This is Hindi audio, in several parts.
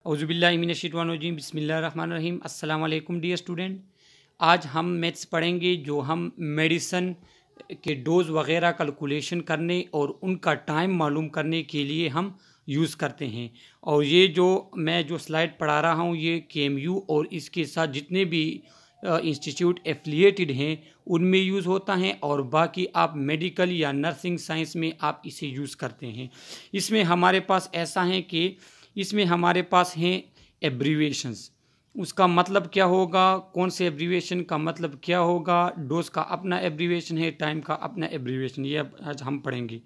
औज़ुबिल्लाहि मिनश्शैतानिर्रजीम बिस्मिल्लाहिर्रहमानिर्रहीम। अस्सलाम वालेकुम डियर स्टूडेंट। आज हम मैथ्स पढ़ेंगे जो हम मेडिसन के डोज वगैरह कैलकुलेशन करने और उनका टाइम मालूम करने के लिए हम यूज़ करते हैं। और ये जो मैं जो स्लाइड पढ़ा रहा हूँ ये KMU और इसके साथ जितने भी इंस्टीट्यूट एफिलिएटेड हैं उनमें यूज़ होता है, और बाकी आप मेडिकल या नर्सिंग साइंस में आप इसे यूज़ करते हैं। इसमें हमारे पास ऐसा है कि इसमें हमारे पास हैं एब्रीवेशंस। उसका मतलब क्या होगा, कौन से एब्रीवेशन का मतलब क्या होगा, डोज का अपना एब्रीवेशन है, टाइम का अपना एब्रीवेशन, ये आज हम पढ़ेंगे।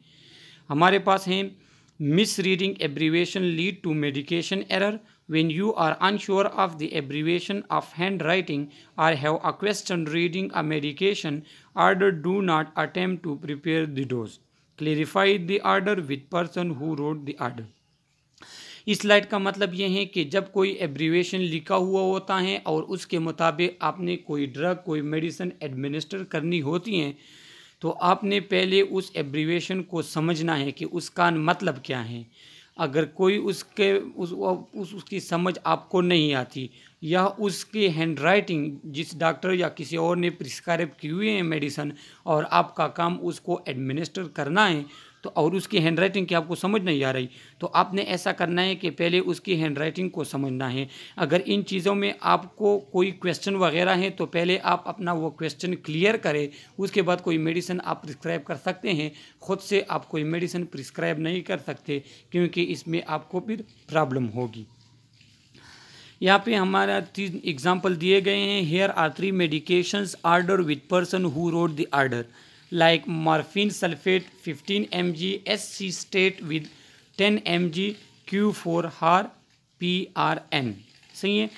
हमारे पास हैं misreading abbreviation lead to medication error when you are unsure of the abbreviation of handwriting or have a question reading a medication order, do not attempt to prepare the dose. Clarify the order with person who wrote the order. इस स्लाइड का मतलब ये है कि जब कोई एब्रीवेशन लिखा हुआ होता है और उसके मुताबिक आपने कोई ड्रग कोई मेडिसिन एडमिनिस्टर करनी होती हैं तो आपने पहले उस एब्रीवेशन को समझना है कि उसका मतलब क्या है। अगर कोई उसकी समझ आपको नहीं आती या उसकी हैंडराइटिंग जिस डॉक्टर या किसी और ने प्रिस्क्राइब की हुई है मेडिसिन और आपका काम उसको एडमिनिस्टर करना है तो और उसकी हैंडराइटिंग की आपको समझ नहीं आ रही तो आपने ऐसा करना है कि पहले उसकी हैंडराइटिंग को समझना है। अगर इन चीज़ों में आपको कोई क्वेश्चन वगैरह है तो पहले आप अपना वो क्वेश्चन क्लियर करें, उसके बाद कोई मेडिसिन आप प्रिस्क्राइब कर सकते हैं। ख़ुद से आप कोई मेडिसिन प्रिस्क्राइब नहीं कर सकते क्योंकि इसमें आपको फिर प्रॉब्लम होगी। यहाँ पे हमारा 3 एग्जाम्पल दिए गए हैं। Here are 3 medications order with person who wrote the order like morphine sulfate 15 mg SC state with 10 mg Q4-HAR PRN। सही है।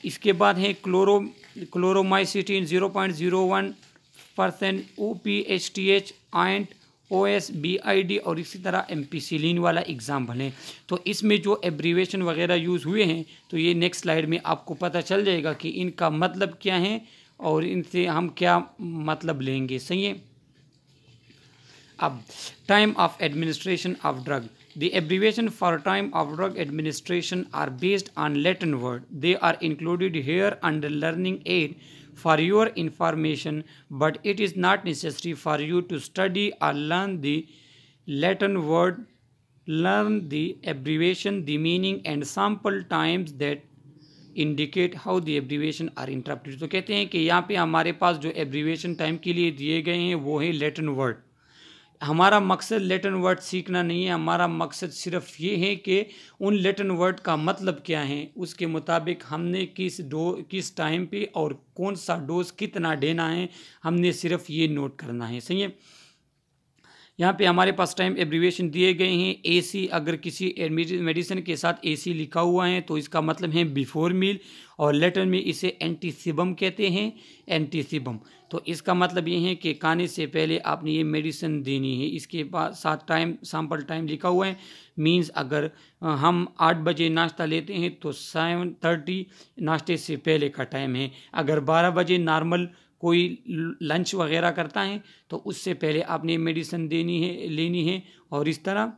इसके बाद है क्लोरोमाइसिटिन 0.01% OPHTH आयंट OSBID और इसी तरह एम्पिसिलिन वाला एग्जाम्पल है। तो इसमें जो एब्रीवेशन वगैरह यूज़ हुए हैं तो ये नेक्स्ट स्लाइड में आपको पता चल जाएगा कि इनका मतलब क्या है और इनसे हम क्या मतलब लेंगे। सही है। अब time of administration of drug, the abbreviation for time of drug administration are based on Latin word, they are included here under learning aid for your information, but it is not necessary for you to study or learn the Latin word. Learn the abbreviation, the meaning and sample times that indicate how the abbreviation are interpreted। तो कहते हैं कि यहाँ पे हमारे पास जो एब्रीवेशन टाइम के लिए दिए गए हैं वो है लैटिन वर्ड। हमारा मकसद लैटिन वर्ड सीखना नहीं है, हमारा मकसद सिर्फ ये है कि उन लैटिन वर्ड का मतलब क्या है, उसके मुताबिक हमने किस टाइम पे और कौन सा डोज कितना देना है, हमने सिर्फ ये नोट करना है। सही है। यहाँ पे हमारे पास टाइम एब्रीवेशन दिए गए हैं। AC, अगर किसी मेडिसिन के साथ AC लिखा हुआ है तो इसका मतलब है बिफोर मील, और लैटिन में इसे एंटीसिबम कहते हैं, एंटीसिबम। तो इसका मतलब ये है कि खाने से पहले आपने ये मेडिसिन देनी है। इसके बाद साथ टाइम सैम्पल टाइम लिखा हुआ है। मींस अगर हम 8 बजे नाश्ता लेते हैं तो 7:30 नाश्ते से पहले का टाइम है। अगर 12 बजे नॉर्मल कोई लंच वगैरह करता है तो उससे पहले आपने मेडिसिन लेनी है। और इस तरह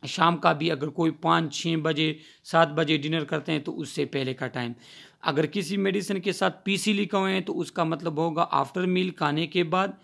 शाम का भी अगर कोई 5, 6 बजे 7 बजे डिनर करते हैं तो उससे पहले का टाइम। अगर किसी मेडिसिन के साथ PC लिखा हुआ है तो उसका मतलब होगा आफ्टर मील, खाने के बाद,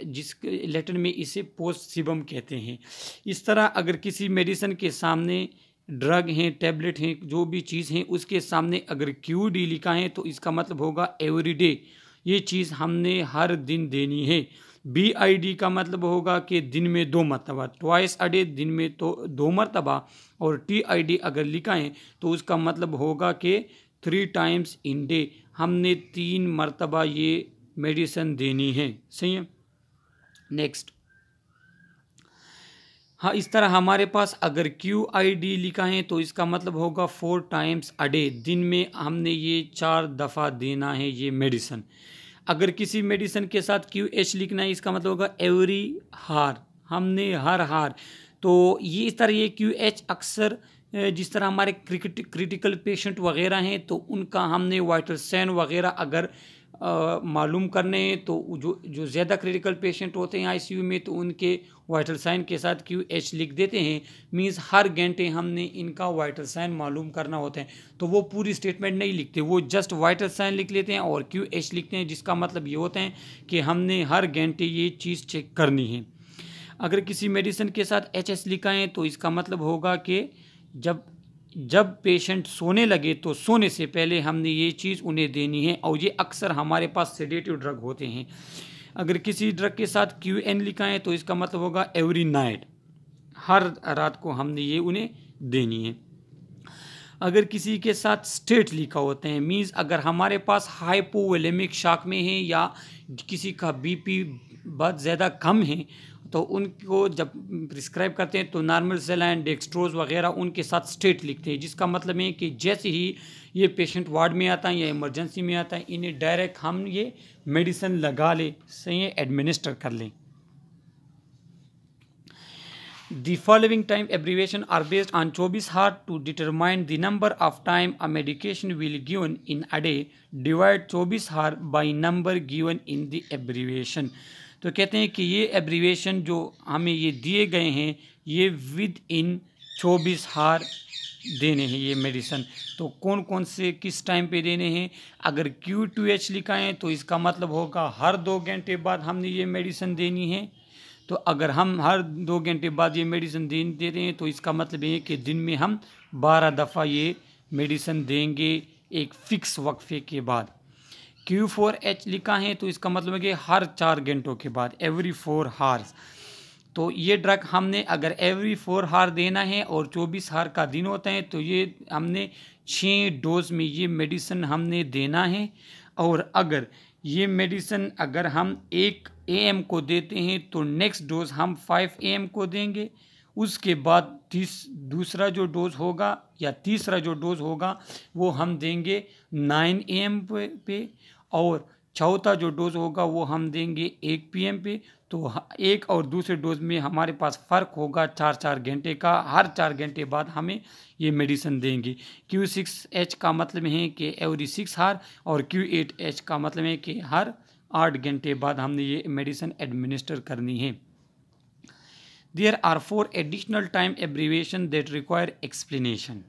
जिस लैटिन में इसे पोस्ट-सिबम कहते हैं। इस तरह अगर किसी मेडिसिन के सामने ड्रग हैं, टैबलेट हैं, जो भी चीज़ हैं उसके सामने अगर QD लिखा है तो इसका मतलब होगा एवरीडे, ये चीज़ हमने हर दिन देनी है। BID का मतलब होगा कि दिन में 2 मरतबा, ट्वाइस अ डे, दिन में तो 2 मरतबा। और TID अगर लिखा है तो उसका मतलब होगा कि 3 टाइम्स इन डे, हमने 3 मरतबा ये मेडिसिन देनी है। सही है। नेक्स्ट, हाँ, इस तरह हमारे पास अगर QID लिखा है तो इसका मतलब होगा 4 टाइम्स अ डे, दिन में हमने ये 4 दफ़ा देना है ये मेडिसिन। अगर किसी मेडिसिन के साथ QH लिखना है इसका मतलब होगा एवरी हार, हमने हर हार। तो ये इस तरह ये QH अक्सर जिस तरह हमारे क्रिटिकल पेशेंट वगैरह हैं तो उनका हमने वाइटल साइन वगैरह अगर मालूम करने हैं तो जो ज़्यादा क्रिटिकल पेशेंट होते हैं आईसीयू में तो उनके वाइटल साइन के साथ QH लिख देते हैं। मीन्स हर घंटे हमने इनका वाइटल साइन मालूम करना होता है, तो वो पूरी स्टेटमेंट नहीं लिखते, वो जस्ट वाइटल साइन लिख लेते हैं और QH लिखते हैं, जिसका मतलब ये होता है कि हमने हर घंटे ये चीज़ चेक करनी है। अगर किसी मेडिसिन के साथ HS लिखा है तो इसका मतलब होगा कि जब पेशेंट सोने लगे तो सोने से पहले हमने ये चीज़ उन्हें देनी है, और ये अक्सर हमारे पास सेडेटिव ड्रग होते हैं। अगर किसी ड्रग के साथ QN लिखा है तो इसका मतलब होगा एवरी नाइट, हर रात को हमने ये उन्हें देनी है। अगर किसी के साथ स्टेट लिखा होते हैं, मीन्स अगर हमारे पास हाइपोवोलेमिक शॉक में है या किसी का BP बहुत ज़्यादा कम है तो उनको जब प्रिस्क्राइब करते हैं तो नॉर्मल सेलाइन, डेक्सट्रोज वगैरह उनके साथ स्टेट लिखते हैं, जिसका मतलब है कि जैसे ही ये पेशेंट वार्ड में आता है या इमरजेंसी में आता है, इन्हें डायरेक्ट हम ये मेडिसिन लगा ले, सही एडमिनिस्टर कर लें। The following time abbreviation are based on 24 hours to determine the number of time a medication will given in a day. Divide 24 hours by number given in the abbreviation. तो कहते हैं कि ये एब्रीवेशन जो हमें ये दिए गए हैं ये विद इन 24 हार देने हैं ये मेडिसिन। तो कौन कौन से किस टाइम पे देने हैं? अगर Q2H लिखा है तो इसका मतलब होगा हर 2 घंटे बाद हमने ये मेडिसिन देनी है। तो अगर हम हर 2 घंटे बाद ये मेडिसिन दे रहे हैं तो इसका मतलब ये है कि दिन में हम 12 दफ़ा ये मेडिसिन देंगे एक फ़िक्स वक्फे के बाद। Q4H लिखा है तो इसका मतलब है कि हर 4 घंटों के बाद, एवरी 4 हार्स। तो ये ड्रग हमने अगर एवरी 4 हार देना है और 24 हार का दिन होता है तो ये हमने 6 डोज में ये मेडिसिन हमने देना है। और अगर ये मेडिसिन अगर हम 1 AM को देते हैं तो नेक्स्ट डोज हम 5 AM को देंगे। उसके बाद दूसरा जो डोज होगा या तीसरा जो डोज होगा वो हम देंगे 9 AM पे और चौथा जो डोज होगा वो हम देंगे 1 PM पे। तो एक और दूसरे डोज में हमारे पास फ़र्क होगा 4-4 घंटे का, हर 4 घंटे बाद हमें ये मेडिसिन देंगे। Q6H का मतलब है कि एवरी 6 हार और Q8H का मतलब है कि हर 8 घंटे बाद हमने ये मेडिसिन एडमिनिस्टर करनी है। There are 4 additional time abbreviation that require explanation.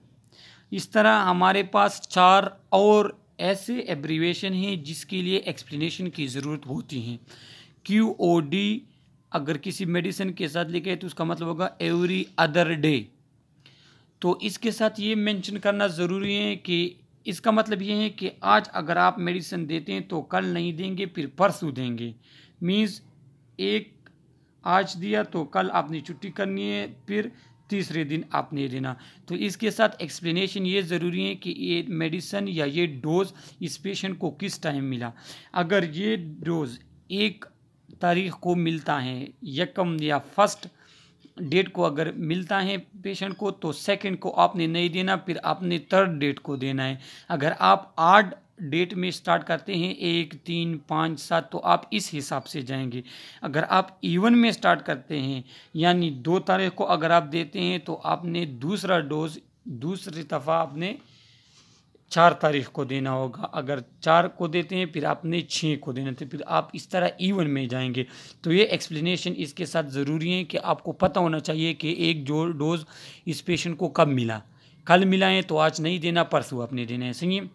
इस तरह हमारे पास 4 और ऐसे एब्रीवेशन हैं जिसके लिए एक्सप्लेनेशन की ज़रूरत होती हैं। QOD अगर किसी मेडिसिन के साथ लिखे है तो उसका मतलब होगा एवरी अदर डे। तो इसके साथ ये मेंशन करना ज़रूरी है कि इसका मतलब ये है कि आज अगर आप मेडिसिन देते हैं तो कल नहीं देंगे, फिर परसों देंगे। मीन्स एक आज दिया तो कल आपने छुट्टी करनी है, फिर तीसरे दिन आपने देना। तो इसके साथ एक्सप्लेनेशन ये ज़रूरी है कि ये मेडिसिन या ये डोज़ इस पेशेंट को किस टाइम मिला। अगर ये डोज़ 1 तारीख को मिलता है, यकम या फर्स्ट डेट को अगर मिलता है पेशेंट को तो सेकंड को आपने नहीं देना, फिर आपने 3rd डेट को देना है। अगर आप 8 डेट में स्टार्ट करते हैं 1, 3, 5, 7 तो आप इस हिसाब से जाएंगे। अगर आप इवन में स्टार्ट करते हैं यानी 2 तारीख को अगर आप देते हैं तो आपने दूसरा डोज दूसरी दफ़ा आपने 4 तारीख को देना होगा। अगर 4 को देते हैं फिर आपने 6 को देना, तो फिर आप इस तरह इवन में जाएंगे। तो ये एक्सप्लेनेशन इसके साथ ज़रूरी है कि आपको पता होना चाहिए कि एक जो डोज इस पेशेंट को कब मिला। कल मिला है तो आज नहीं देना, परसों आपने देना है। सही है।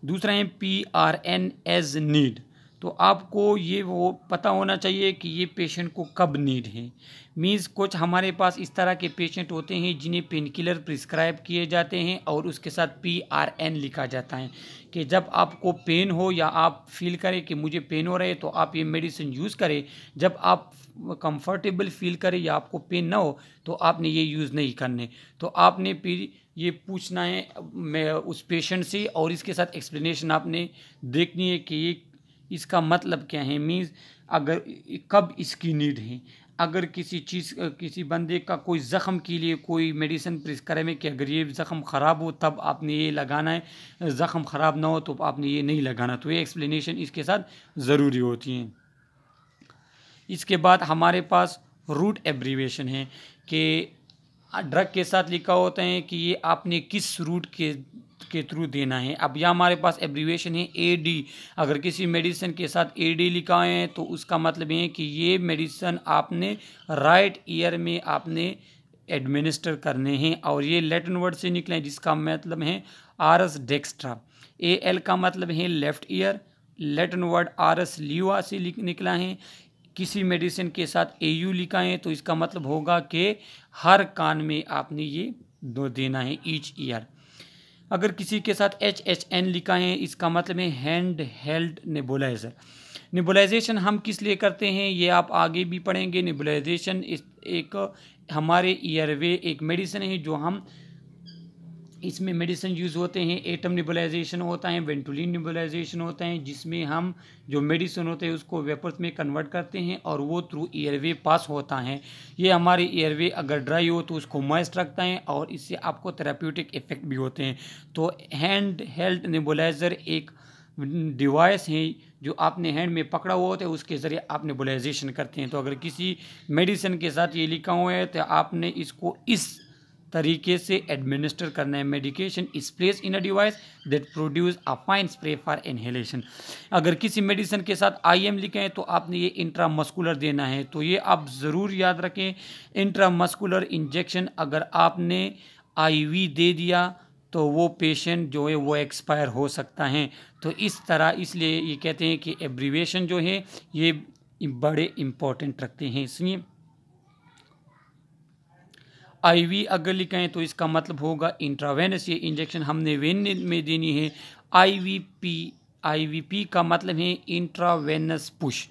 दूसरा है PRN एज नीड। तो आपको ये वो पता होना चाहिए कि ये पेशेंट को कब नीड है। मीन्स कुछ हमारे पास इस तरह के पेशेंट होते हैं जिन्हें पेन किलर प्रिस्क्राइब किए जाते हैं और उसके साथ PRN लिखा जाता है कि जब आपको पेन हो या आप फील करें कि मुझे पेन हो रहा है तो आप ये मेडिसिन यूज़ करें। जब आप कंफर्टेबल फील करें या आपको पेन ना हो तो आपने ये यूज़ नहीं करने। तो आपने फिर ये पूछना है मैं उस पेशेंट से और इसके साथ एक्सप्लेनेशन आपने देखनी है कि ये इसका मतलब क्या है। मीन्स अगर कब इसकी नीड है। अगर किसी बंदे का कोई ज़ख़म के लिए कोई मेडिसिन प्रिस्क्राइब है कि अगर ये ज़ख़म ख़राब हो तब आपने ये लगाना है, ज़ख़म ख़राब ना हो तो आपने ये नहीं लगाना। तो ये एक्सप्लेनेशन इसके साथ ज़रूरी होती हैं। इसके बाद हमारे पास रूट एब्रीवेशन है कि ड्रग के साथ लिखा होता है कि ये आपने किस रूट के थ्रू देना है। अब यहाँ हमारे पास एब्रीवेशन है AD। अगर किसी मेडिसिन के साथ AD लिखा है तो उसका मतलब ये है कि ये मेडिसिन आपने राइट ईयर में आपने एडमिनिस्टर करने हैं, और ये लैटिन वर्ड से निकले हैं जिसका मतलब है आरस डेक्स्ट्रा। AL का मतलब है लेफ्ट ईयर, लैटिन वर्ड आरस लीवा से निकला है। किसी मेडिसिन के साथ AU लिखा है तो इसका मतलब होगा कि हर कान में आपने ये दो देना है ईच ईयर। अगर किसी के साथ HHN लिखा है इसका मतलब है हैंड हेल्ड नेबुलाइजर। नेबुलाइजेशन हम किस लिए करते हैं ये आप आगे भी पढ़ेंगे। नेबुलाइजेशन एक हमारे ईयरवे एक मेडिसिन है जो हम इसमें मेडिसिन यूज़ होते हैं। एटम नेबुलाइजेशन होता है, वेंटुलिन नेबुलाइजेशन होता है, जिसमें हम जो मेडिसिन होते हैं उसको वेपर्स में कन्वर्ट करते हैं और वो थ्रू ईयरवे पास होता है। ये हमारे ईयरवे अगर ड्राई हो तो उसको मॉइस्ट रखता है और इससे आपको थेराप्यूटिक इफेक्ट भी होते हैं। तो हैंड हेल्ड नेबुलाइजर एक डिवाइस है जो आपने हैंड में पकड़ा हुआ होता है, उसके ज़रिए आप नेबुलाइजेशन करते हैं। तो अगर किसी मेडिसिन के साथ ये लिखा हुआ है तो आपने इसको इस तरीके से एडमिनिस्टर करना है। Medication is place in a device that produce a fine spray for inhalation. अगर किसी मेडिसिन के साथ IM लिखे हैं तो आपने ये इंट्रामस्कुलर देना है। तो ये आप ज़रूर याद रखें, इंट्रामस्कुलर इंजेक्शन अगर आपने IV दे दिया तो वो पेशेंट जो है वो एक्सपायर हो सकता है। तो इस तरह इसलिए ये कहते हैं कि एब्रीवेशन जो है ये बड़े इम्पोर्टेंट रखते हैं। इसलिए IV अगर लिखा है तो इसका मतलब होगा इंट्रावेनस, ये इंजेक्शन हमने वेन में देनी है। IVP का मतलब है इंट्रावेनस पुश।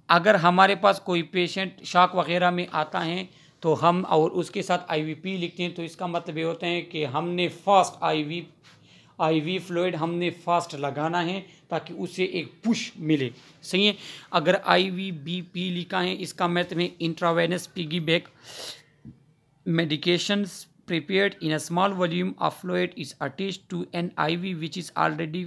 अगर हमारे पास कोई पेशेंट शॉक वगैरह में आता है तो हम और उसके साथ IVP लिखते हैं तो इसका मतलब ये होता है कि हमने फास्ट IV फ्लूइड हमने फास्ट लगाना है ताकि उसे एक पुश मिले। सही है। अगर IVBP लिखा है इसका मतलब है intravenous piggyback. Medications prepared in a small volume of fluid is attached to an IV which is already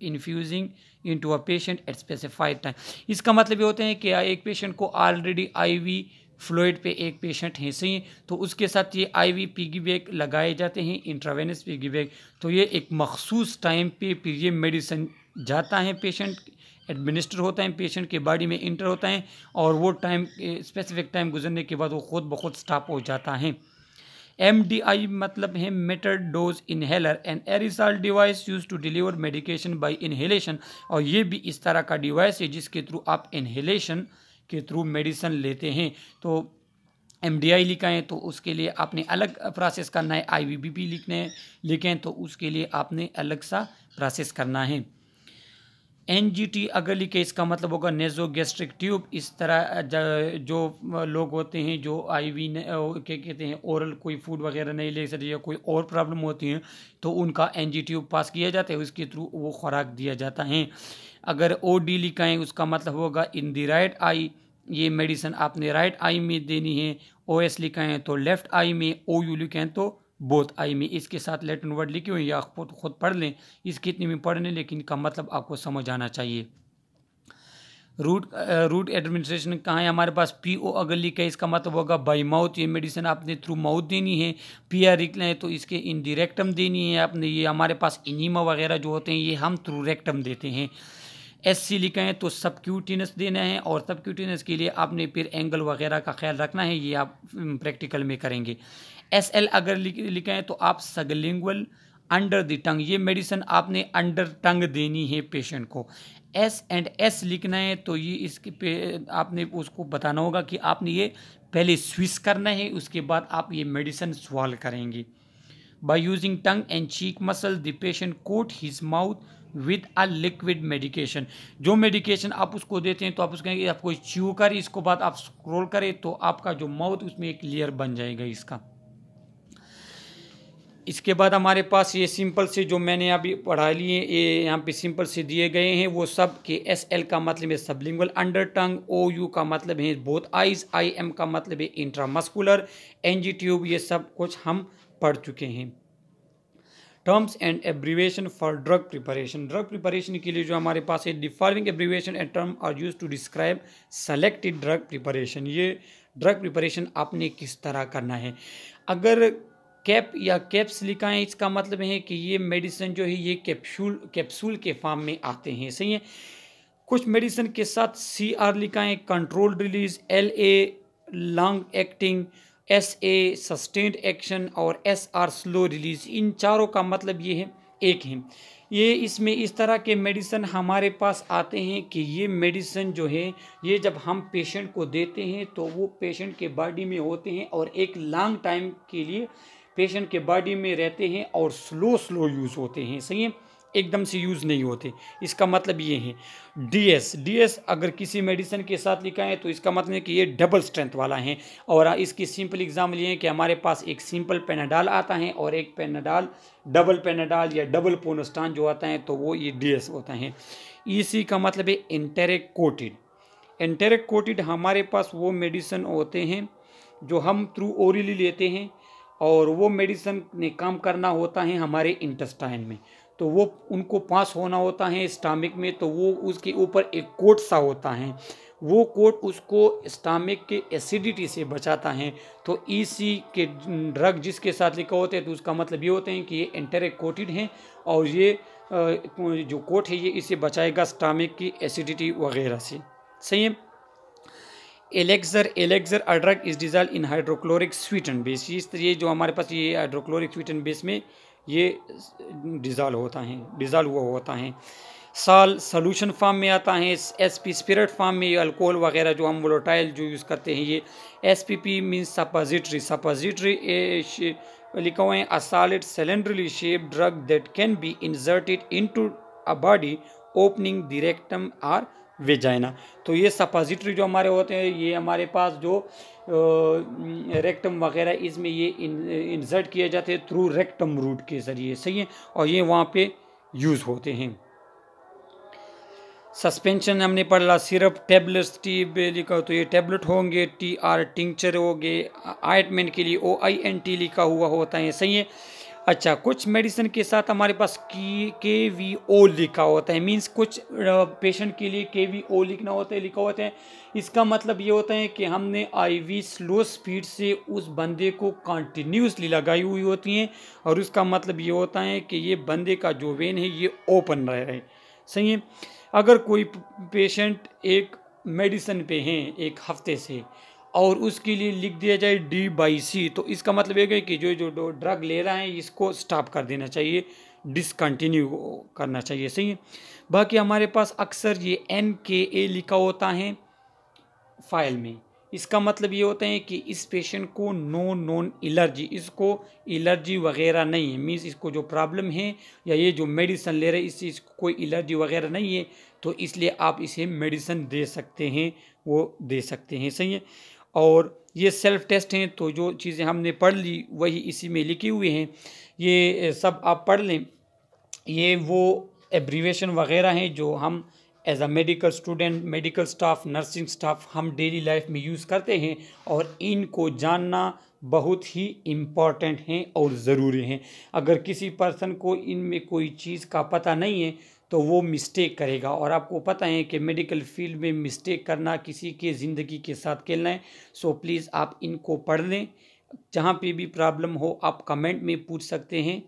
infusing into a patient at specified time। इसका मतलब ये होता है कि एक पेशेंट को ऑलरेडी IV फ्लूइड पे एक पेशेंट है, सही, तो उसके साथ ये IV पिगीबैक लगाए जाते हैं, इंट्रावेनस पिगीबैक। तो ये एक मखसूस टाइम पे फिर ये मेडिसिन जाता है, पेशेंट एडमिनिस्टर होता है, पेशेंट के बॉडी में इंटर होता है और वो टाइम स्पेसिफिक टाइम गुजरने के बाद वो खुद ब खुद स्टॉप हो जाता है। MDI मतलब है metered dose inhaler, an aerosol device used to deliver medication by inhalation. और ये भी इस तरह का डिवाइस है जिसके थ्रू आप इनहेलेशन के थ्रू मेडिसिन लेते हैं। तो MDI लिखा है तो उसके लिए आपने अलग प्रोसेस करना है। IVBP लिखें तो उसके लिए आपने अलग सा प्रोसेस करना है। NGT अगर लिखे इसका मतलब होगा नेजोगैस्ट्रिक ट्यूब। इस तरह जो लोग होते हैं जो IV क्या कहते हैं ओरल कोई फूड वगैरह नहीं ले सकते या कोई और प्रॉब्लम होती है तो उनका NG ट्यूब पास किया जाता है, उसके थ्रू वो खुराक दिया जाता है। अगर OD लिखा है उसका मतलब होगा इन द राइट आई, ये मेडिसिन आपने राइट आई में देनी है। OS लिखा है तो लेफ्ट आई में, OU लिखा है तो बोथ आई में। इसके साथ लैटिन वर्ड लिखे हुए या खुद पढ़ लें, इसकी इतनी में पढ़ लें लेकिन इनका मतलब आपको समझ आना चाहिए। रूट एडमिनिस्ट्रेशन कहाँ है हमारे पास? PO अगर लिखा है इसका मतलब होगा बाई माउथ, ये मेडिसिन आपने थ्रू माउथ देनी है। PR लिखना है तो इसके इन दी रेक्टम देनी है आपने। ये हमारे पास इनीमा वगैरह जो होते हैं ये हम थ्रू रेक्टम देते हैं। SC लिखा है तो सबक्यूटिनस देना है और सबक्यूटिनस के लिए आपने फिर एंगल वगैरह का ख्याल रखना है, ये आप प्रैक्टिकल में करेंगे। SL अगर लिखा है तो आप सबलिंगुअल अंडर द टंग, ये मेडिसिन आपने अंडर टंग देनी है पेशेंट को। S लिखना है तो ये इसके पे आपने उसको बताना होगा कि आपने ये पहले स्विस करना है, उसके बाद आप ये मेडिसिन स्वाल करेंगे। By using tongue and cheek muscle the patient quote his mouth with a liquid medication. जो मेडिकेशन आप उसको देते हैं तो आप उसको कहेंगे आप कोई च्यू करें, इसको बाद आप स्क्रॉल करें तो आपका जो माउथ उसमें एक लेयर बन जाएगा इसका। इसके बाद हमारे पास ये सिंपल से जो मैंने अभी पढ़ा लिए ये यहाँ पे सिंपल से दिए गए हैं वो सब के SL का मतलब है सबलिंगुअल अंडर टंग, OU का मतलब है बोथ आइज, IM का मतलब है इंट्रामस्कुलर, NG ट्यूब, ये सब कुछ हम पढ़ चुके हैं। Terms and abbreviation for drug preparation. Drug preparation के लिए जो हमारे पास है the following abbreviation and term are used to describe selected drug preparation. ये ड्रग प्रिपरेशन आपने किस तरह करना है। अगर कैप या कैप्स लिखा है, इसका मतलब है कि ये मेडिसिन जो है ये कैप्सूल के फॉर्म में आते हैं, सही है। कुछ मेडिसिन के साथ CR लिखा है, control release, LA long acting, SA sustained action और SR स्लो रिलीज। इन चारों का मतलब ये है एक है। ये इसमें इस तरह के मेडिसिन हमारे पास आते हैं कि ये मेडिसिन जो है ये जब हम पेशेंट को देते हैं तो वो पेशेंट के बॉडी में होते हैं और एक लॉन्ग टाइम के लिए पेशेंट के बॉडी में रहते हैं और स्लो यूज़ होते हैं, सही है, एकदम से यूज़ नहीं होते। इसका मतलब ये है। DS अगर किसी मेडिसिन के साथ लिखा है तो इसका मतलब है कि ये डबल स्ट्रेंथ वाला है। और इसकी सिंपल एग्जाम्पल ये है कि हमारे पास एक सिंपल पेनाडाल आता है और एक पेनाडाल, डबल पेनाडाल या डबल पोनोस्टान जो आता है तो वो ये DS होता है। EC का मतलब है एंटेरिक कोटेड। एंटेरिक कोटेड हमारे पास वो मेडिसिन होते हैं जो हम थ्रू ओरली लेते हैं और वो मेडिसिन ने काम करना होता है हमारे इंटेस्टाइन में, तो वो उनको पास होना होता है स्टमक में, तो वो उसके ऊपर एक कोट सा होता है, वो कोट उसको स्टमक के एसिडिटी से बचाता है। तो EC के ड्रग जिसके साथ लिखा होते हैं तो उसका मतलब ये होते हैं कि ये एंटेरिक कोटेड हैं और ये जो कोट है ये इसे बचाएगा स्टमक की एसिडिटी वगैरह से, सही है। Elixir drug is dissolve in hydrochloric Sutton base. ये जो हमारे पास ये हाइड्रोक्लोरिक स्वीटन बेस में ये डिजॉल्व हुआ होता है। साल सोल्यूशन फॉर्म में आता है। SP स्पिरिट फॉर्म में ये अल्कोहल वगैरह जो हम वोलेटाइल जो यूज़ करते हैं ये। SPP मीन्स सपोजिटरी लिखा हुआ है a solid cylindrically shaped drug that can be inserted into a body opening the rectum और वेजाइना। तो ये सपोजिटरी जो हमारे होते हैं ये हमारे पास जो रेक्टम वगैरह इसमें ये इंसर्ट किए जाते हैं थ्रू रेक्टम रूट के ज़रिए, सही है, और ये वहाँ पे यूज़ होते हैं। सस्पेंशन हमने पढ़ा, सिरप, टेबलेट्स, लिखा तो ये टेबलेट होंगे, TR टिंचर होंगे, ऑइंटमेंट के लिए OINT लिखा हुआ होता है, सही है। अच्छा, कुछ मेडिसिन के साथ हमारे पास KVO लिखा होता है, मींस कुछ पेशेंट के लिए KVO लिखा होता है। इसका मतलब ये होता है कि हमने IV स्लो स्पीड से उस बंदे को कंटिन्यूसली लगाई हुई होती हैं और उसका मतलब ये होता है कि ये बंदे का जो वेन है ये ओपन रह रहा है, सही है। अगर कोई पेशेंट एक मेडिसिन पे हैं एक हफ्ते से और उसके लिए लिख दिया जाए D/C, तो इसका मतलब ये है कि जो ड्रग ले रहा है इसको स्टॉप कर देना चाहिए, डिसकंटिन्यू करना चाहिए, सही है। बाकी हमारे पास अक्सर ये NKA लिखा होता है फाइल में। इसका मतलब ये होता है कि इस पेशेंट को नो नॉन एलर्जी, इसको एलर्जी वगैरह नहीं है, मीन्स इसको जो प्रॉब्लम है या ये जो मेडिसिन ले रहे हैं इससे इसको कोई एलर्जी वगैरह नहीं है, तो इसलिए आप इसे मेडिसिन दे सकते हैं, वो दे सकते हैं, सही है। और ये सेल्फ टेस्ट हैं, तो जो चीज़ें हमने पढ़ ली वही इसी में लिखी हुई हैं, ये सब आप पढ़ लें। ये वो एब्रीवेशन वगैरह हैं जो हम as a medical student, medical staff, nursing staff हम डेली लाइफ में यूज़ करते हैं और इनको जानना बहुत ही इम्पॉर्टेंट हैं और ज़रूरी हैं। अगर किसी पर्सन को इनमें कोई चीज़ का पता नहीं है तो वो मिस्टेक करेगा, और आपको पता है कि मेडिकल फील्ड में मिस्टेक करना किसी के ज़िंदगी के साथ खेलना है। सो प्लीज़ आप इनको पढ़ लें, जहाँ पे भी प्रॉब्लम हो आप कमेंट में पूछ सकते हैं।